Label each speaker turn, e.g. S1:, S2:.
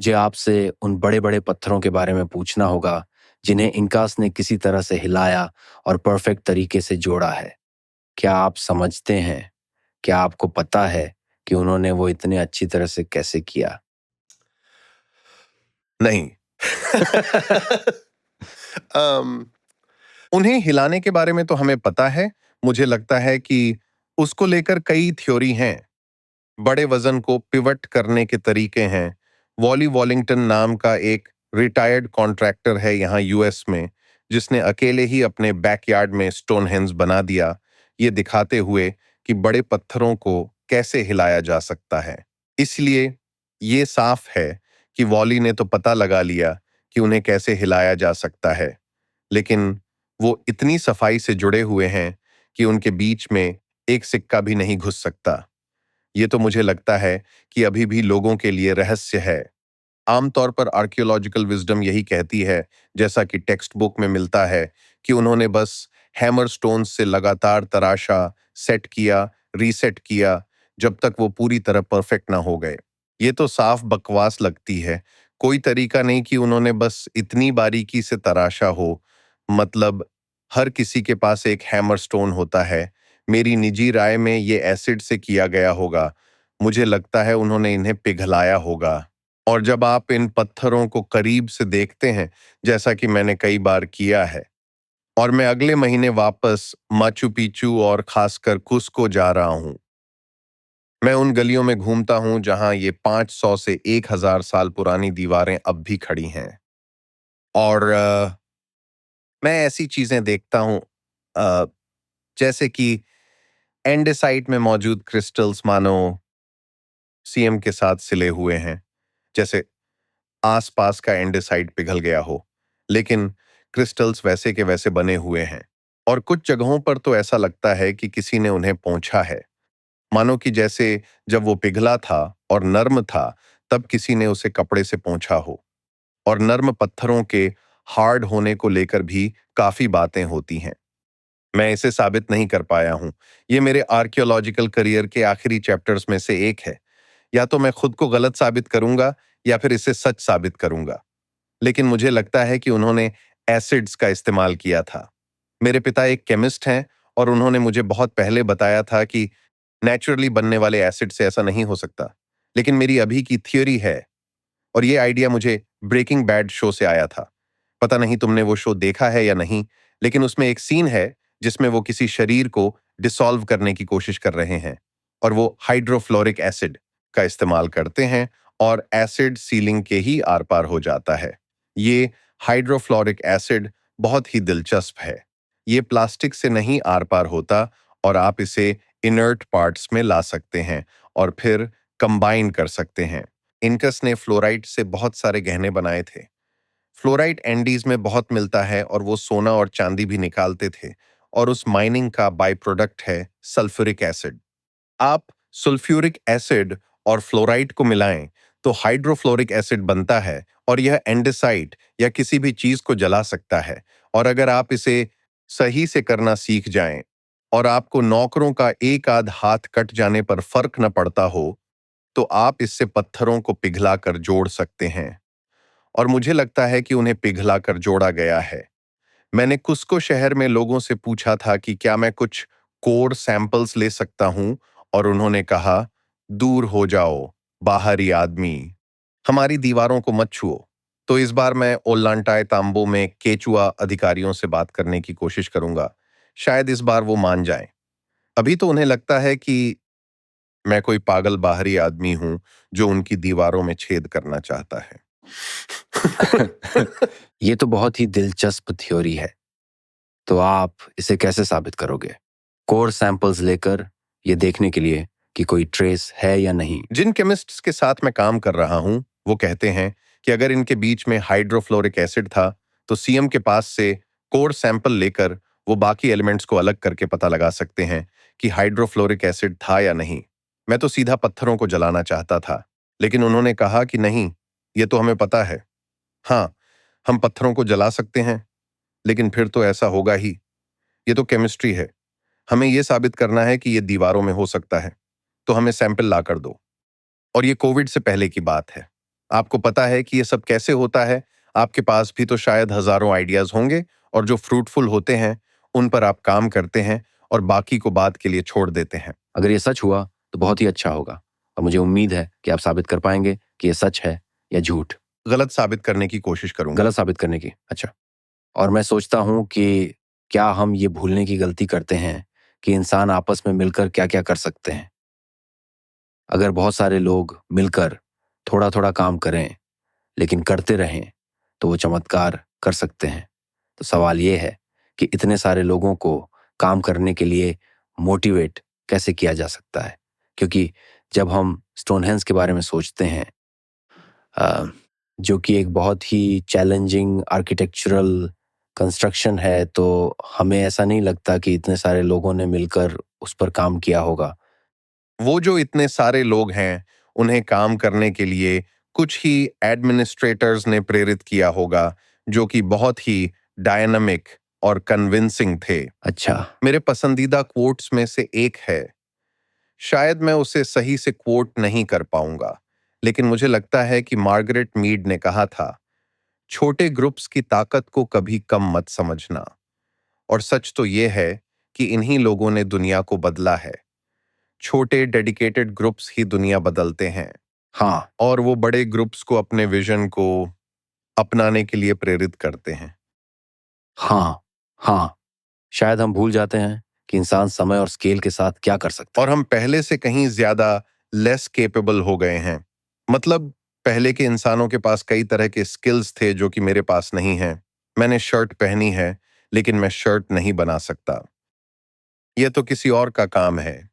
S1: मुझे आपसे उन बड़े-बड़े पत्थरों के बारे में पूछना होगा, जिन्हें इंकास ने किसी तरह से हिलाया और परफेक्ट तरीके से जोड़ा है। क्या आप समझते हैं? क्या आपको पता है कि उन्होंने वो इतने अच्छी तरह से कैसे किया?
S2: नहीं। अम, उन्हें हिलाने के बारे में तो हमें पता है। मुझे लगता है कि उसको लेकर कई थ्योरी हैं। बड़े वजन को पिवट करने के तरीके हैं। वॉली वॉलिंगटन नाम का एक रिटायर्ड कॉन्ट्रैक्टर है यहाँ यूएस में, जिसने अकेले ही अपने बैकयार्ड में स्टोनहेंज बना दिया, ये दिखाते हुए कि बड़े पत्थरों को कैसे हिलाया जा सकता है। इसलिए ये साफ है कि वॉली ने तो पता लगा लिया कि उन्हें कैसे हिलाया जा सकता है, लेकिन वो इतनी सफाई से जुड़े हुए हैं कि उनके बीच में एक सिक्का भी नहीं घुस सकता। ये तो मुझे लगता है कि अभी भी लोगों के लिए रहस्य है। आमतौर पर आर्कियोलॉजिकल विजडम यही कहती है, जैसा कि टेक्स्ट बुक में मिलता है, कि उन्होंने बस हैमर स्टोन्स से लगातार तराशा, सेट किया, रीसेट किया, जब तक वो पूरी तरह परफेक्ट ना हो गए। ये तो साफ बकवास लगती है। कोई तरीका नहीं कि उन्होंने बस इतनी बारीकी से तराशा हो। मतलब हर किसी के पास एक हैमर स्टोन होता है। मेरी निजी राय में ये एसिड से किया गया होगा। मुझे लगता है उन्होंने इन्हें पिघलाया होगा। और जब आप इन पत्थरों को करीब से देखते हैं, जैसा कि मैंने कई बार किया है, और मैं अगले महीने वापस माचू पिचू और खासकर कुस्को जा रहा हूं, मैं उन गलियों में घूमता हूं जहां ये 500 से 1000 साल पुरानी दीवारें अब भी खड़ी हैं। और मैं ऐसी चीजें देखता हूं, जैसे कि एंडेसाइट में मौजूद क्रिस्टल्स मानो सीएम के साथ सिले हुए हैं, जैसे आसपास का एंडेसाइट पिघल गया हो, लेकिन क्रिस्टल्स वैसे के वैसे बने हुए हैं। और कुछ जगहों पर तो ऐसा लगता है कि किसी ने उन्हें पोंछा है, मानो कि जैसे जब वो पिघला था और नर्म था, तब किसी ने उसे कपड़े से पोंछा हो। और नर्म पत्थरों के हार्ड होने को लेकर भी काफी बातें होती हैं। मैं इसे साबित नहीं कर पाया हूं। ये मेरे आर्कियोलॉजिकल करियर के आखिरी चैप्टर्स में से एक है। या तो मैं खुद को गलत साबित करूंगा या फिर इसे सच साबित करूंगा। लेकिन मुझे लगता है कि उन्होंने एसिड्स का इस्तेमाल किया था। मेरे पिता एक केमिस्ट हैं और उन्होंने मुझे बहुत पहले बताया था कि नेचुरली बनने वाले एसिड से ऐसा नहीं हो सकता। लेकिन मेरी अभी की थ्योरी है, और ये आइडिया मुझे ब्रेकिंग बैड शो से आया था। पता नहीं तुमने वो शो देखा है या नहीं, लेकिन उसमें एक सीन है जिसमें वो किसी शरीर को डिसॉल्व करने की कोशिश कर रहे हैं, और वो हाइड्रोफ्लोरिक एसिड का इस्तेमाल करते हैं, और एसिड सीलिंग के ही आर पार हो जाता है। ये हाइड्रोफ्लोरिक एसिड बहुत ही दिलचस्प है। ये प्लास्टिक से नहीं आर पार होता, और आप इसे इनर्ट पार्ट्स में ला सकते हैं और फिर कंबाइन कर सकते हैं। इनकस ने फ्लोराइड से बहुत सारे गहने बनाए थे। फ्लोराइड एंडीज में बहुत मिलता है और वो सोना और चांदी भी निकालते थे, और उस माइनिंग का बाय प्रोडक्ट है सल्फ्यूरिक एसिड। आप सल्फ्यूरिक एसिड और फ्लोराइड को मिलाएं तो हाइड्रोफ्लोरिक एसिड बनता है, और यह एंडेसाइट या किसी भी चीज को जला सकता है। और अगर आप इसे सही से करना सीख जाएं और आपको नौकरों का एक आध हाथ कट जाने पर फर्क न पड़ता हो, तो आप इससे पत्थरों को पिघलाकर जोड़ सकते हैं। और मुझे लगता है कि उन्हें पिघलाकर जोड़ा गया है। मैंने कुस्को शहर में लोगों से पूछा था कि क्या मैं कुछ कोर सैंपल्स ले सकता हूं, और उन्होंने कहा, दूर हो जाओ बाहरी आदमी, हमारी दीवारों को मत छुओ। तो इस बार मैं ओल्लांटाई तांबो में केचुआ अधिकारियों से बात करने की कोशिश करूंगा। शायद इस बार वो मान जाएं। अभी तो उन्हें लगता है कि मैं कोई पागल बाहरी आदमी हूं जो उनकी दीवारों में छेद करना चाहता है।
S1: ये तो बहुत ही दिलचस्प थ्योरी है। तो आप इसे कैसे साबित करोगे? कोर सैंपल्स लेकर ये देखने के लिए कि कोई ट्रेस है या नहीं?
S2: जिन केमिस्ट्स के साथ मैं काम कर रहा हूं, वो कहते हैं कि अगर इनके बीच में हाइड्रोफ्लोरिक एसिड था, तो सीएम के पास से कोर सैंपल लेकर वो बाकी एलिमेंट्स को अलग करके पता लगा सकते हैं कि हाइड्रोफ्लोरिक एसिड था या नहीं। मैं तो सीधा पत्थरों को जलाना चाहता था, लेकिन उन्होंने कहा कि नहीं, ये तो हमें पता है। हाँ, हम पत्थरों को जला सकते हैं, लेकिन फिर तो ऐसा होगा ही। ये तो केमिस्ट्री है। हमें ये साबित करना है कि ये दीवारों में हो सकता है, तो हमें सैंपल ला कर दो। और ये कोविड से पहले की बात है। आपको पता है कि ये सब कैसे होता है। आपके पास भी तो शायद हजारों आइडियाज होंगे और जो फ्रूटफुल होते हैं उन पर आप काम करते हैं और बाकी को बाद के लिए छोड़ देते हैं।
S1: अगर ये सच हुआ तो बहुत ही अच्छा होगा और मुझे उम्मीद है कि आप साबित कर पाएंगे कि ये सच है या झूठ।
S2: गलत साबित करने की कोशिश करूंगा।
S1: गलत साबित करने की, अच्छा। और मैं सोचता हूँ कि क्या हम ये भूलने की गलती करते हैं कि इंसान आपस में मिलकर क्या क्या कर सकते हैं। अगर बहुत सारे लोग मिलकर थोड़ा थोड़ा काम करें लेकिन करते रहें तो वो चमत्कार कर सकते हैं। तो सवाल ये है कि इतने सारे लोगों को काम करने के लिए मोटिवेट कैसे किया जा सकता है, क्योंकि जब हम स्टोनहेंज के बारे में सोचते हैं, अ, जो कि एक बहुत ही चैलेंजिंग आर्किटेक्चरल कंस्ट्रक्शन है, तो हमें ऐसा नहीं लगता कि इतने सारे लोगों ने मिलकर उस पर काम किया होगा।
S2: वो जो इतने सारे लोग हैं उन्हें काम करने के लिए कुछ ही एडमिनिस्ट्रेटर्स ने प्रेरित किया होगा जो कि बहुत ही डायनामिक और कन्विंसिंग थे।
S1: अच्छा।
S2: मेरे पसंदीदा कोट्स में से एक है, शायद मैं उसे सही से कोट नहीं कर पाऊंगा, लेकिन मुझे लगता है कि मार्गरेट मीड ने कहा था, छोटे ग्रुप्स की ताकत को कभी कम मत समझना। और सच तो यह है कि इन्हीं लोगों ने दुनिया को बदला है। छोटे डेडिकेटेड ग्रुप्स ही दुनिया बदलते हैं
S1: हाँ।
S2: और वो बड़े ग्रुप्स को अपने विजन को अपनाने के लिए प्रेरित करते हैं।
S1: हाँ। हाँ। शायद हम भूल जाते हैं कि इंसान समय और स्केल के साथ क्या कर सकता
S2: और
S1: है।
S2: हम पहले से कहीं ज्यादा लेस केपेबल हो गए हैं। मतलब पहले के इंसानों के पास कई तरह के स्किल्स थे जो कि मेरे पास नहीं हैं। मैंने शर्ट पहनी है लेकिन मैं शर्ट नहीं बना सकता। यह तो किसी और का काम है।